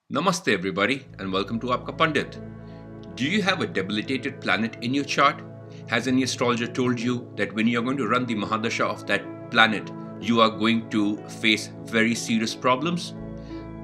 Namaste everybody and welcome to Aapka Pundit. Do you have a debilitated planet in your chart? Has any astrologer told you that when you're going to run the Mahadasha of that planet, you are going to face very serious problems?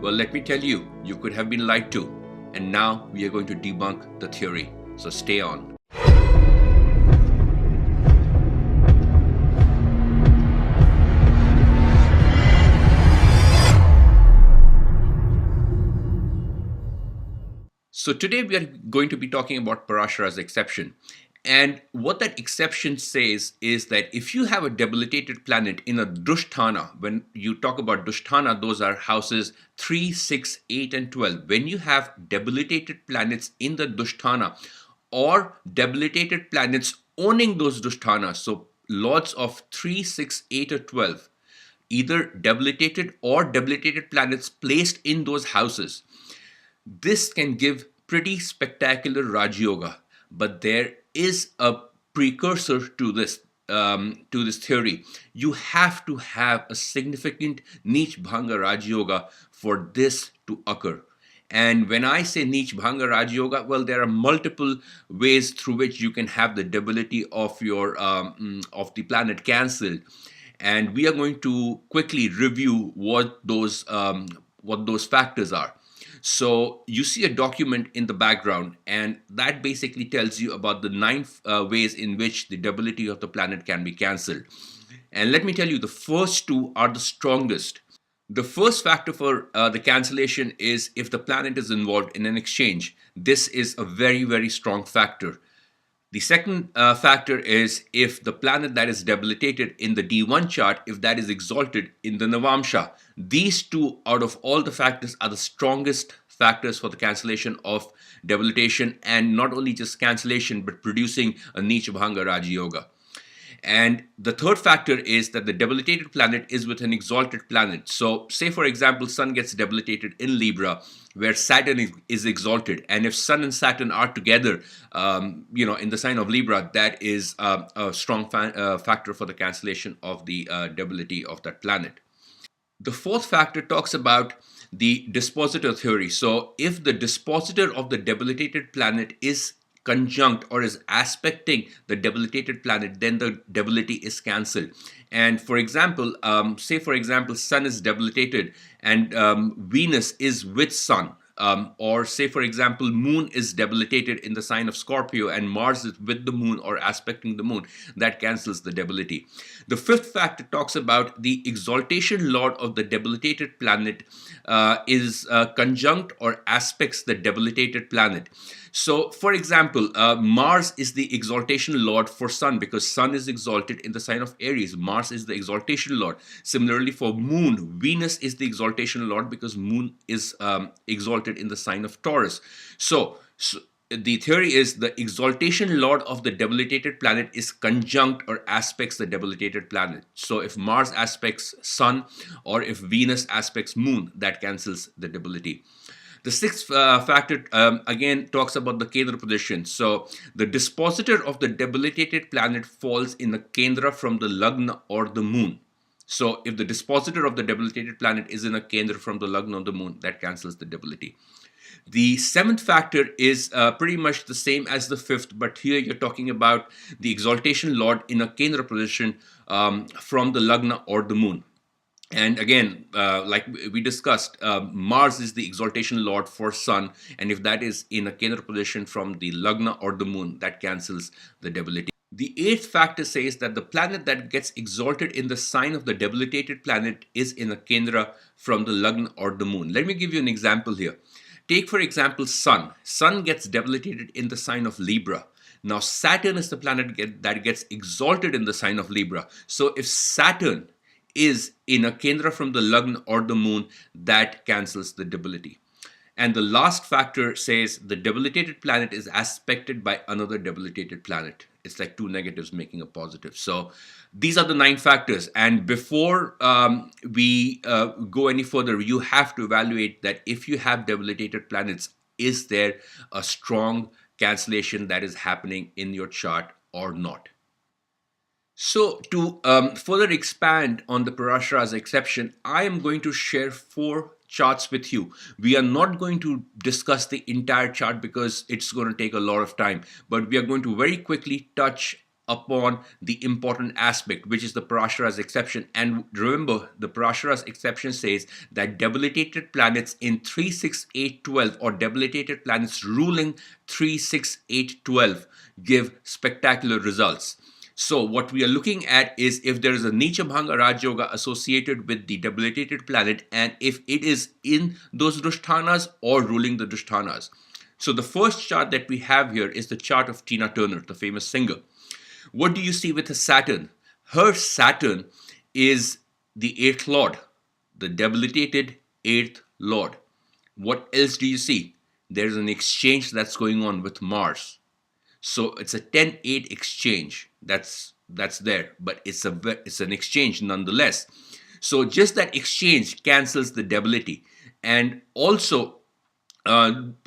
Well, let me tell you, you could have been lied to. And now we are going to debunk the theory. So stay on. So today we are going to be talking about Parashara's exception. And what that exception says is that if you have a debilitated planet in a Dusthana, when you talk about Dusthana, those are houses 3, 6, 8, and 12. When you have debilitated planets in the Dusthana or debilitated planets owning those Dusthanas, so lords of 3, 6, 8, or 12, either debilitated or debilitated planets placed in those houses, this can give pretty spectacular rajyoga, but there is a precursor to this theory. You have to have a significant Neech Bhanga Rajyoga for this to occur. And when I say Neech Bhanga Rajyoga, well, there are multiple ways through which you can have the debility of your of the planet cancelled, and we are going to quickly review what those factors are. So you see a document in the background, and that basically tells you about the 9 ways in which the debility of the planet can be cancelled. And let me tell you, the first 2 are the strongest. The first factor for the cancellation is if the planet is involved in an exchange. This is a very, very strong factor. The second factor is if the planet that is debilitated in the D1 chart, if that is exalted in the Navamsha. These 2 out of all the factors are the strongest factors for the cancellation of debilitation, and not only just cancellation but producing a Neech Bhanga Raja Yoga. And the third factor is that the debilitated planet is with an exalted planet. So say for example, Sun gets debilitated in Libra where Saturn is exalted, and if Sun and Saturn are together in the sign of Libra, that is a strong factor for the cancellation of the debility of that planet. The fourth factor talks about the Dispositor Theory. So if the dispositor of the debilitated planet is conjunct or is aspecting the debilitated planet, then the debility is cancelled. And for example, say for example, Sun is debilitated and Venus is with Sun. Or say for example, Moon is debilitated in the sign of Scorpio and Mars is with the Moon or aspecting the Moon. That cancels the debility. The fifth factor talks about the exaltation lord of the debilitated planet is conjunct or aspects the debilitated planet. So for example, Mars is the exaltation lord for Sun because Sun is exalted in the sign of Aries. Mars is the exaltation lord. Similarly for Moon, Venus is the exaltation lord because Moon is exalted in the sign of Taurus. So the theory is the exaltation lord of the debilitated planet is conjunct or aspects the debilitated planet. So if Mars aspects Sun or if Venus aspects Moon, that cancels the debility. The sixth factor again talks about the Kendra position. So the dispositor of the debilitated planet falls in the Kendra from the Lagna or the Moon. So if the dispositor of the debilitated planet is in a Kendra from the Lagna or the Moon, that cancels the debility. The seventh factor is pretty much the same as the fifth, but here you're talking about the exaltation lord in a Kendra position from the Lagna or the Moon. And again, like we discussed, Mars is the exaltation lord for Sun, and if that is in a Kendra position from the Lagna or the Moon, that cancels the debility. The eighth factor says that the planet that gets exalted in the sign of the debilitated planet is in a Kendra from the Lagna or the Moon. Let me give you an example here. Take for example Sun. Sun gets debilitated in the sign of Libra. Now Saturn is the planet that gets exalted in the sign of Libra. So if Saturn is in a Kendra from the Lagna or the Moon, that cancels the debility. And the last factor says the debilitated planet is aspected by another debilitated planet. It's like 2 negatives making a positive. So these are the 9 factors. And before we go any further, you have to evaluate that if you have debilitated planets, is there a strong cancellation that is happening in your chart or not? So to further expand on the Parashara's exception, I am going to share 4 charts with you. We are not going to discuss the entire chart because it's going to take a lot of time, but we are going to very quickly touch upon the important aspect, which is the Parashara's exception. And remember, the Parashara's exception says that debilitated planets in 3, 6, 8, 12, or debilitated planets ruling 3, 6, 8, 12 give spectacular results. So what we are looking at is if there is a Nicha Bhanga Raj Yoga associated with the debilitated planet, and if it is in those Dushthanas or ruling the Dushthanas. So the first chart that we have here is the chart of Tina Turner, the famous singer. What do you see with her Saturn? Her Saturn is the 8th lord, the debilitated 8th lord. What else do you see? There's an exchange that's going on with Mars. So it's a 10-8 exchange that's there, but it's an exchange nonetheless. So just that exchange cancels the debility. And also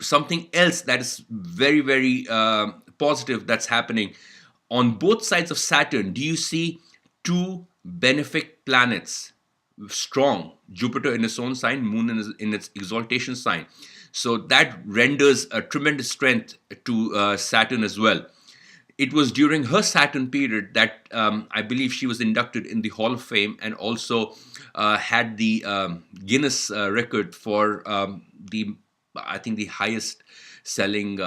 something else that is very, very positive that's happening on both sides of Saturn. Do you see two benefic planets strong? Jupiter in its own sign, Moon in its exaltation sign. So that renders a tremendous strength to Saturn as well. It was during her Saturn period that I believe she was inducted in the Hall of Fame, and also had the Guinness record for I think the highest selling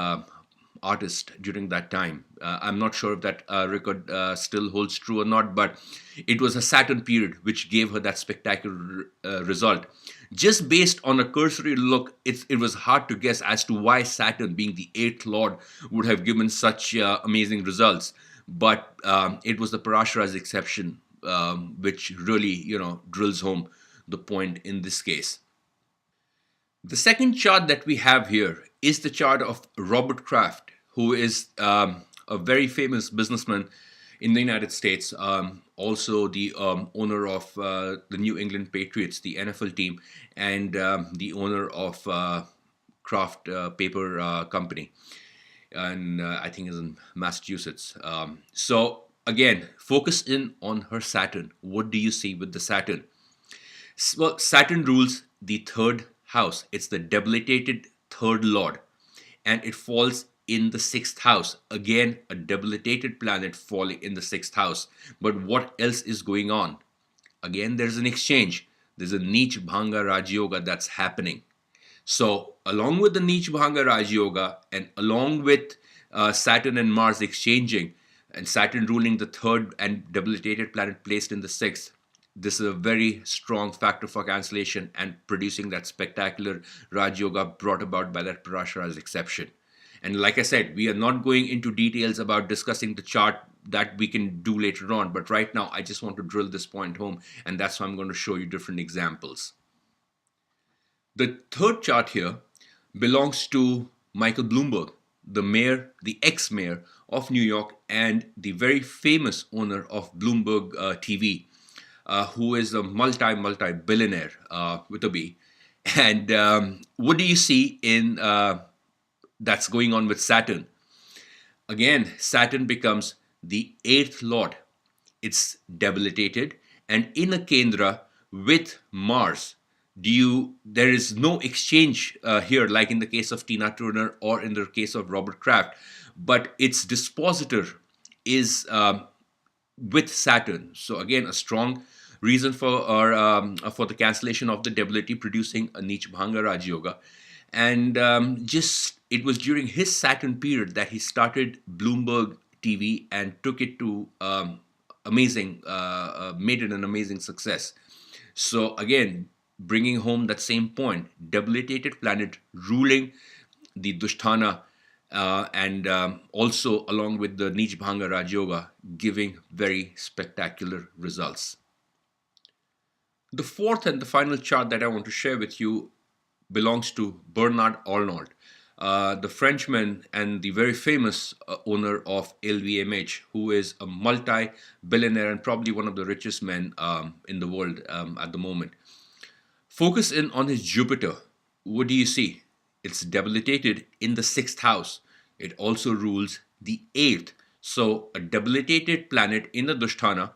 artist during that time. I'm not sure if that record still holds true or not, but it was a Saturn period which gave her that spectacular result. Just based on a cursory look, it was hard to guess as to why Saturn, being the 8th lord, would have given such amazing results. But it was the Parashara's exception which really, drills home the point in this case. The second chart that we have here is the chart of Robert Kraft, who is a very famous businessman in the United States, also the owner of the New England Patriots, the NFL team, and the owner of Kraft Paper Company, and I think is in Massachusetts. So again, focus in on her Saturn. What do you see with the Saturn? Well, Saturn rules the 3rd house. It's the debilitated 3rd lord, and it falls in the 6th house. Again, a debilitated planet falling in the 6th house. But what else is going on? Again, there's an exchange. There's a Neech Bhanga Raj Yoga that's happening. So along with the Neech Bhanga Raj Yoga, and along with Saturn and Mars exchanging, and Saturn ruling the 3rd and debilitated planet placed in the 6th, this is a very strong factor for cancellation and producing that spectacular Raj Yoga brought about by that Parashara's exception. And like I said, we are not going into details about discussing the chart. That we can do later on. But right now, I just want to drill this point home, and that's why I'm going to show you different examples. The third chart here belongs to Michael Bloomberg, the mayor, the ex-mayor of New York, and the very famous owner of Bloomberg TV, who is a multi-billionaire with a B. And what do you see in that's going on with Saturn? Again, Saturn becomes the 8th lord. It's debilitated and in a Kendra with Mars. There is no exchange here, like in the case of Tina Turner or in the case of Robert Kraft, but its dispositor is with Saturn. So again, a strong reason for the cancellation of the debility, producing a Neech Bhanga Raj Yoga. And it was during his Saturn period that he started Bloomberg TV and took it to made it an amazing success. So again, bringing home that same point, debilitated planet ruling the Dusthana, and also along with the Neech Bhanga Raj Yoga, giving very spectacular results. The fourth and the final chart that I want to share with you belongs to Bernard Arnault, the Frenchman and the very famous owner of LVMH, who is a multi-billionaire and probably one of the richest men in the world at the moment. Focus in on his Jupiter. What do you see? It's debilitated in the 6th house. It also rules the 8th. So a debilitated planet in the Dusthana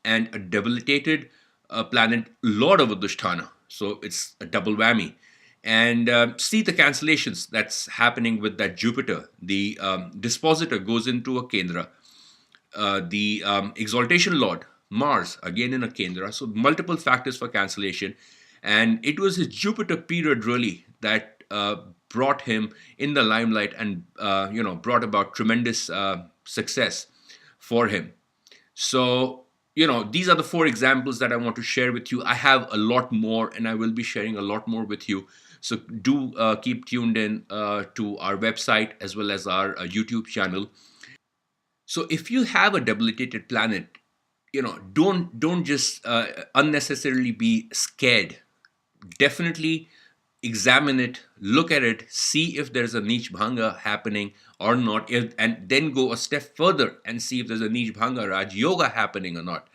and a debilitated planet lord of a Dusthana. So it's a double whammy. And see the cancellations that's happening with that Jupiter. The dispositor goes into a Kendra. The exaltation lord, Mars, again in a Kendra. So multiple factors for cancellation. And it was his Jupiter period really that brought him in the limelight and brought about tremendous success for him. So, these are the four examples that I want to share with you. I have a lot more, and I will be sharing a lot more with you. So, do keep tuned in to our website as well as our YouTube channel. So, if you have a debilitated planet, don't just unnecessarily be scared. Definitely examine it, look at it, see if there's a niche bhanga happening or not, and then go a step further and see if there's a niche bhanga raj yoga happening or not.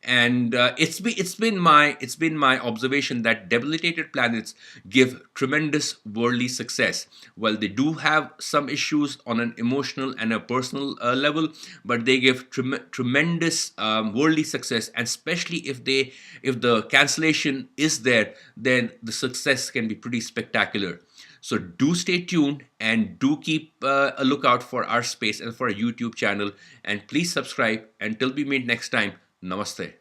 And it's been my observation that debilitated planets give tremendous worldly success. Well, they do have some issues on an emotional and a personal level, but they give tremendous worldly success, and especially if the cancellation is there, then the success can be pretty spectacular. So do stay tuned and do keep a lookout for our space and for our YouTube channel. And please subscribe. Until we meet next time, namaste.